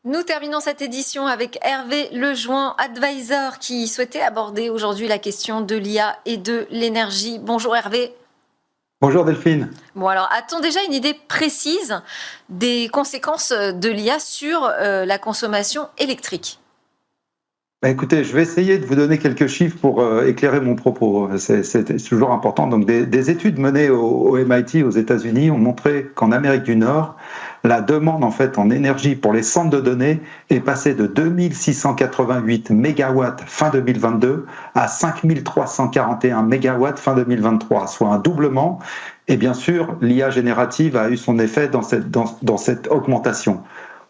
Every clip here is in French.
Nous terminons cette édition avec Hervé Lejoin, advisor, qui souhaitait aborder aujourd'hui la question de l'IA et de l'énergie. Bonjour Hervé. Bonjour Delphine. Bon alors, a-t-on déjà une idée précise des conséquences de l'IA sur la consommation électrique ? Écoutez, je vais essayer de vous donner quelques chiffres pour éclairer mon propos. C'est toujours important. Donc, des études menées au MIT aux États-Unis ont montré qu'en Amérique du Nord, la demande en énergie pour les centres de données est passée de 2688 mégawatts fin 2022 à 5341 mégawatts fin 2023, soit un doublement. Et bien sûr, l'IA générative a eu son effet dans cette augmentation.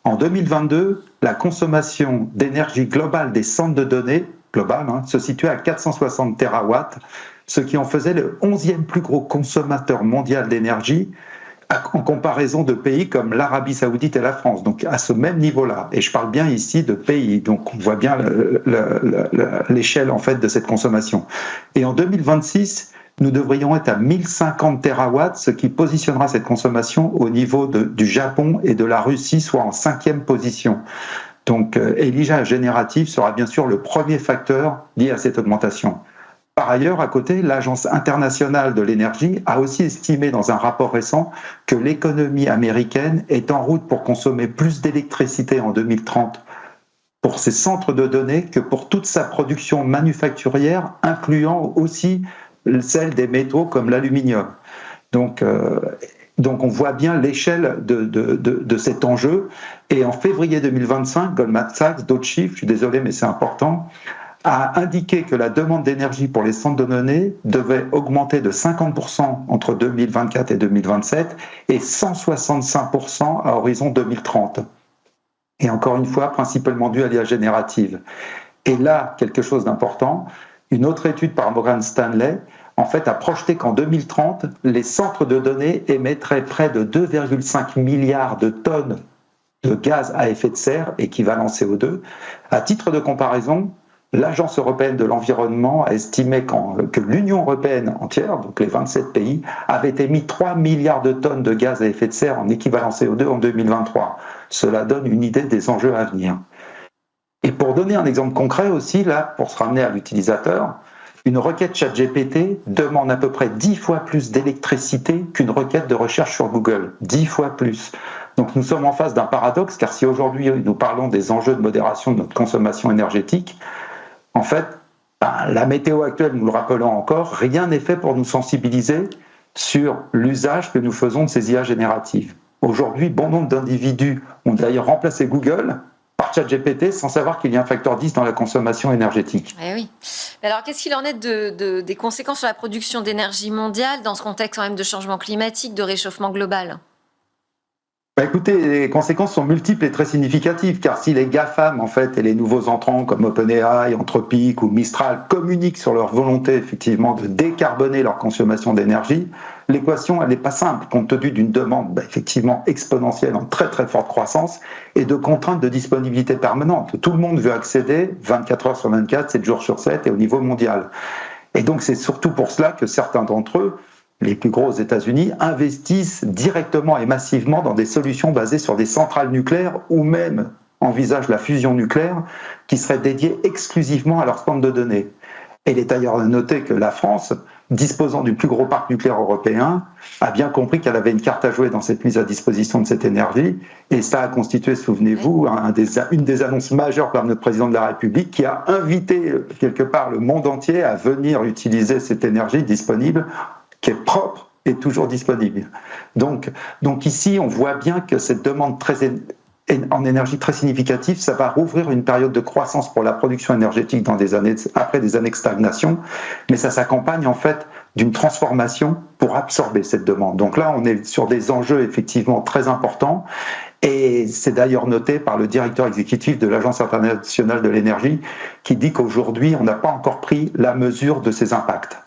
En 2022, la consommation d'énergie globale des centres de données, se situait à 460 terawatts, ce qui en faisait le 11e plus gros consommateur mondial d'énergie en comparaison de pays comme l'Arabie Saoudite et la France, donc à ce même niveau-là. Et je parle bien ici de pays, donc on voit bien l'échelle de cette consommation. Et en 2026, nous devrions être à 1050 terawatts, ce qui positionnera cette consommation au niveau du Japon et de la Russie, soit en 5e position. Donc, l'IA générative sera bien sûr le premier facteur lié à cette augmentation. Par ailleurs, à côté, l'Agence internationale de l'énergie a aussi estimé dans un rapport récent que l'économie américaine est en route pour consommer plus d'électricité en 2030 pour ses centres de données que pour toute sa production manufacturière, incluant aussi celle des métaux comme l'aluminium. Donc on voit bien l'échelle de cet enjeu. Et en février 2025, Goldman Sachs, d'autres chiffres, je suis désolé mais c'est important, a indiqué que la demande d'énergie pour les centres de données devait augmenter de 50% entre 2024 et 2027 et 165% à horizon 2030. Et encore une fois, principalement dû à l'IA générative. Et là, quelque chose d'important, une autre étude par Morgan Stanley a projeté qu'en 2030, les centres de données émettraient près de 2,5 milliards de tonnes de gaz à effet de serre, équivalent CO2. À titre de comparaison, l'Agence européenne de l'environnement a estimé que l'Union européenne entière, donc les 27 pays, avait émis 3 milliards de tonnes de gaz à effet de serre en équivalent CO2 en 2023. Cela donne une idée des enjeux à venir. Et pour donner un exemple concret aussi, là, pour se ramener à l'utilisateur, une requête ChatGPT demande à peu près 10 fois plus d'électricité qu'une requête de recherche sur Google. 10 fois plus. Donc nous sommes en face d'un paradoxe, car si aujourd'hui nous parlons des enjeux de modération de notre consommation énergétique, la météo actuelle, nous le rappelons encore, rien n'est fait pour nous sensibiliser sur l'usage que nous faisons de ces IA génératives. Aujourd'hui, bon nombre d'individus ont d'ailleurs remplacé Google par ChatGPT sans savoir qu'il y a un facteur 10 dans la consommation énergétique. Eh oui. Alors, qu'est-ce qu'il en est des conséquences sur la production d'énergie mondiale dans ce contexte quand même de changement climatique, de réchauffement global ? Écoutez, les conséquences sont multiples et très significatives, car si les GAFAM et les nouveaux entrants comme OpenAI, Anthropic ou Mistral communiquent sur leur volonté effectivement de décarboner leur consommation d'énergie, l'équation elle n'est pas simple compte tenu d'une demande effectivement exponentielle en très très forte croissance et de contraintes de disponibilité permanente. Tout le monde veut accéder 24 heures sur 24, 7 jours sur 7 et au niveau mondial. Et donc c'est surtout pour cela que certains d'entre eux, les plus gros aux États-Unis, investissent directement et massivement dans des solutions basées sur des centrales nucléaires ou même envisagent la fusion nucléaire qui serait dédiée exclusivement à leur centre de données. Et il est d'ailleurs à noter que la France, disposant du plus gros parc nucléaire européen, a bien compris qu'elle avait une carte à jouer dans cette mise à disposition de cette énergie. Et ça a constitué, souvenez-vous, une des annonces majeures par notre président de la République qui a invité quelque part le monde entier à venir utiliser cette énergie disponible qui est propre et toujours disponible. Donc ici, on voit bien que cette demande en énergie très significative, ça va rouvrir une période de croissance pour la production énergétique après des années de stagnation, mais ça s'accompagne d'une transformation pour absorber cette demande. Donc là, on est sur des enjeux effectivement très importants, et c'est d'ailleurs noté par le directeur exécutif de l'Agence internationale de l'énergie qui dit qu'aujourd'hui, on n'a pas encore pris la mesure de ces impacts.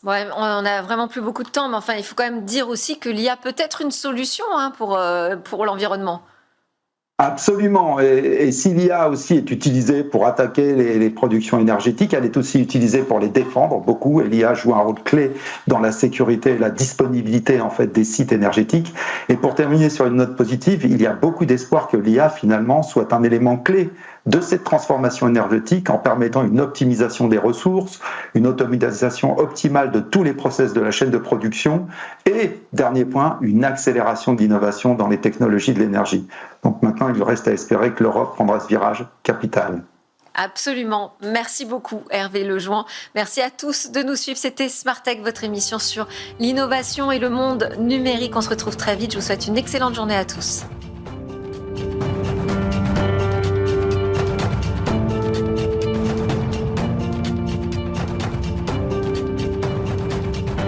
Ouais, on n'a vraiment plus beaucoup de temps, mais il faut quand même dire aussi que l'IA peut être une solution pour l'environnement. Absolument. Et si l'IA aussi est utilisée pour attaquer les productions énergétiques, elle est aussi utilisée pour les défendre beaucoup. Et l'IA joue un rôle clé dans la sécurité et la disponibilité en fait des sites énergétiques. Et pour terminer sur une note positive, il y a beaucoup d'espoir que l'IA finalement soit un élément clé de cette transformation énergétique en permettant une optimisation des ressources, une automatisation optimale de tous les process de la chaîne de production et, dernier point, une accélération de l'innovation dans les technologies de l'énergie. Donc maintenant, il reste à espérer que l'Europe prendra ce virage capital. Absolument. Merci beaucoup, Hervé Lejoin. Merci à tous de nous suivre. C'était Smart Tech, votre émission sur l'innovation et le monde numérique. On se retrouve très vite. Je vous souhaite une excellente journée à tous.